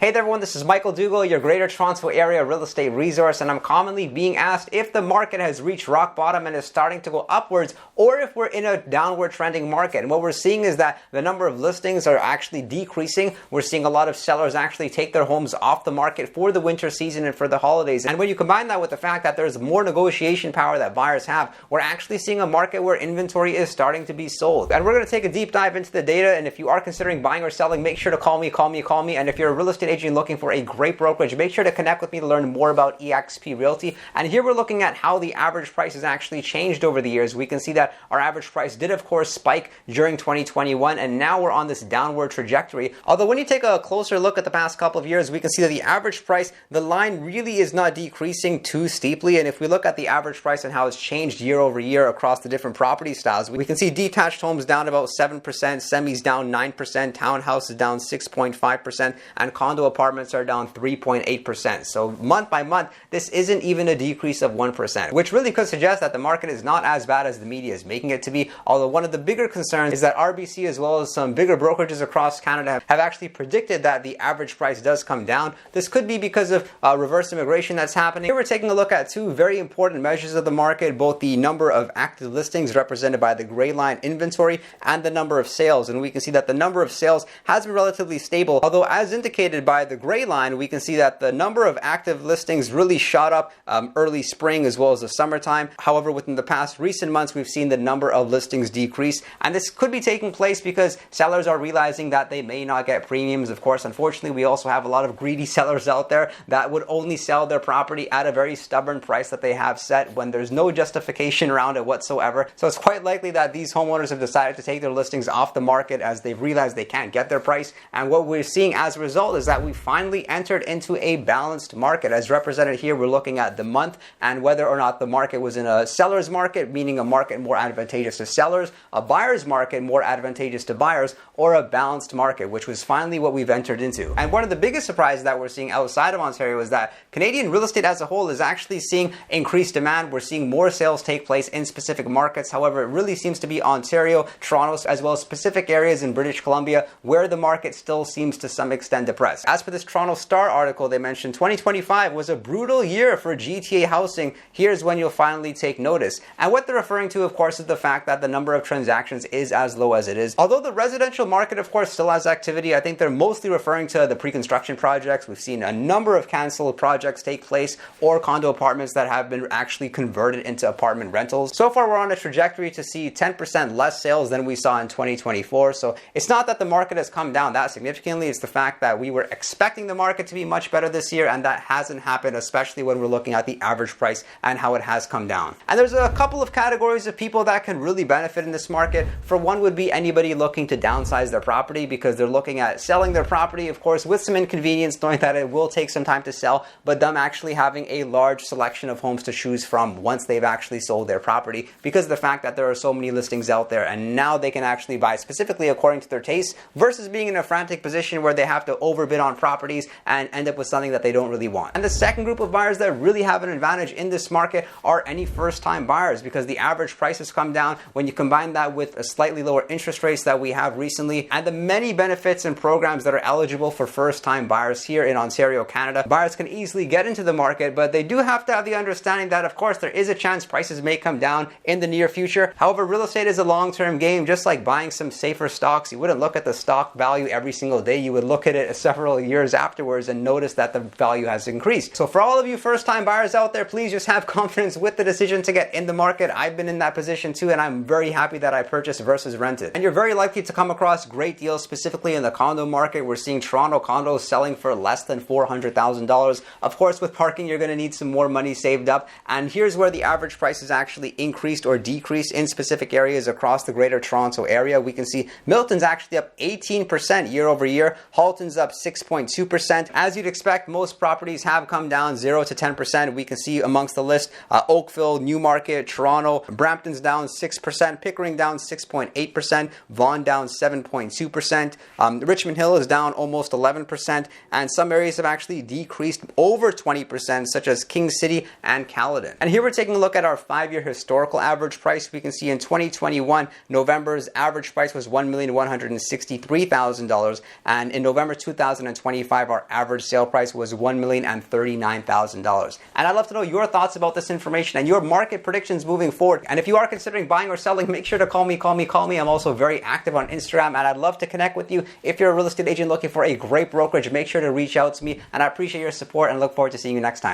Hey there everyone, this is Michael Dougal, your Greater Toronto Area real estate resource, and I'm commonly being asked if the market has reached rock bottom and is starting to go upwards, or if we're in a downward trending market. And what we're seeing is that the number of listings are actually decreasing. We're seeing a lot of sellers actually take their homes off the market for the winter season and for the holidays. And when you combine that with the fact that there's more negotiation power that buyers have, we're actually seeing a market where inventory is starting to be sold. And we're going to take a deep dive into the data, and if you are considering buying or selling, make sure to call me. And if you're a real estate agent looking for a great brokerage, make sure to connect with me to learn more about eXp Realty. And here we're looking at how the average price has actually changed over the years. We can see that our average price did of course spike during 2021, and now we're on this downward trajectory. Although when you take a closer look at the past couple of years, we can see that the average price, the line really is not decreasing too steeply. And if we look at the average price and how it's changed year over year across the different property styles, we can see detached homes down about 7%, semis down 9%, townhouses down 6.5%, and condo apartments are down 3.8%. So month by month, this isn't even a decrease of 1%, which really could suggest that the market is not as bad as the media is making it to be. Although one of the bigger concerns is that RBC, as well as some bigger brokerages across Canada, have actually predicted that the average price does come down. This could be because of reverse immigration that's happening. Here we're taking a look at two very important measures of the market, both the number of active listings represented by the gray line inventory and the number of sales. And we can see that the number of sales has been relatively stable, although as indicated by the gray line, we can see that the number of active listings really shot up early spring as well as the summertime. However, within the past recent months, we've seen the number of listings decrease, and this could be taking place because sellers are realizing that they may not get premiums. Of course, unfortunately, we also have a lot of greedy sellers out there that would only sell their property at a very stubborn price that they have set when there's no justification around it whatsoever. So it's quite likely that these homeowners have decided to take their listings off the market as they've realized they can't get their price. And what we're seeing as a result is that we finally entered into a balanced market. As represented here, we're looking at the month and whether or not the market was in a seller's market, meaning a market more advantageous to sellers, a buyer's market more advantageous to buyers, or a balanced market, which was finally what we've entered into. And one of the biggest surprises that we're seeing outside of Ontario is that Canadian real estate as a whole is actually seeing increased demand. We're seeing more sales take place in specific markets. However, it really seems to be Ontario, Toronto, as well as specific areas in British Columbia where the market still seems to some extent depressed. As for this Toronto Star article, they mentioned 2025 was a brutal year for GTA housing. Here's when you'll finally take notice. And what they're referring to, of course, is the fact that the number of transactions is as low as it is. Although the residential market, of course, still has activity, I think they're mostly referring to the pre-construction projects. We've seen a number of canceled projects take place, or condo apartments that have been actually converted into apartment rentals. So far, we're on a trajectory to see 10% less sales than we saw in 2024. So it's not that the market has come down that significantly. It's the fact that we were expecting the market to be much better this year, and that hasn't happened, especially when we're looking at the average price and how it has come down. And there's a couple of categories of people that can really benefit in this market. For one would be anybody looking to downsize their property because they're looking at selling their property, of course, with some inconvenience, knowing that it will take some time to sell, but them actually having a large selection of homes to choose from once they've actually sold their property, because of the fact that there are so many listings out there, and now they can actually buy specifically according to their taste versus being in a frantic position where they have to overbid on properties and end up with something that they don't really want. And the second group of buyers that really have an advantage in this market are any first-time buyers, because the average price has come down. When you combine that with a slightly lower interest rates that we have recently and the many benefits and programs that are eligible for first-time buyers here in Ontario, Canada, buyers can easily get into the market, but they do have to have the understanding that, of course, there is a chance prices may come down in the near future. However, real estate is a long-term game, just like buying some safer stocks. You wouldn't look at the stock value every single day. You would look at it several years afterwards and notice that the value has increased. So for all of you first-time buyers out there, please just have confidence with the decision to get in the market. I've been in that position too, and I'm very happy that I purchased versus rented. And you're very likely to come across great deals, specifically in the condo market. We're seeing Toronto condos selling for less than $400,000. Of course, with parking, you're going to need some more money saved up. And here's where the average price is actually increased or decreased in specific areas across the Greater Toronto area. We can see Milton's actually up 18% year over year. Halton's up 6.2%. As you'd expect, most properties have come down 0 to 10%. We can see amongst the list Oakville, Newmarket, Toronto, Brampton's down 6%, Pickering down 6.8%, Vaughan down 7.2%, Richmond Hill is down almost 11%, and some areas have actually decreased over 20%, such as King City and Caledon. And here we're taking a look at our 5-year historical average price. We can see in 2021, November's average price was $1,163,000, and in November 2000 2025, our average sale price was $1,039,000. And I'd love to know your thoughts about this information and your market predictions moving forward. And if you are considering buying or selling, make sure to call me. I'm also very active on Instagram, and I'd love to connect with you. If you're a real estate agent looking for a great brokerage, make sure to reach out to me. And I appreciate your support and look forward to seeing you next time.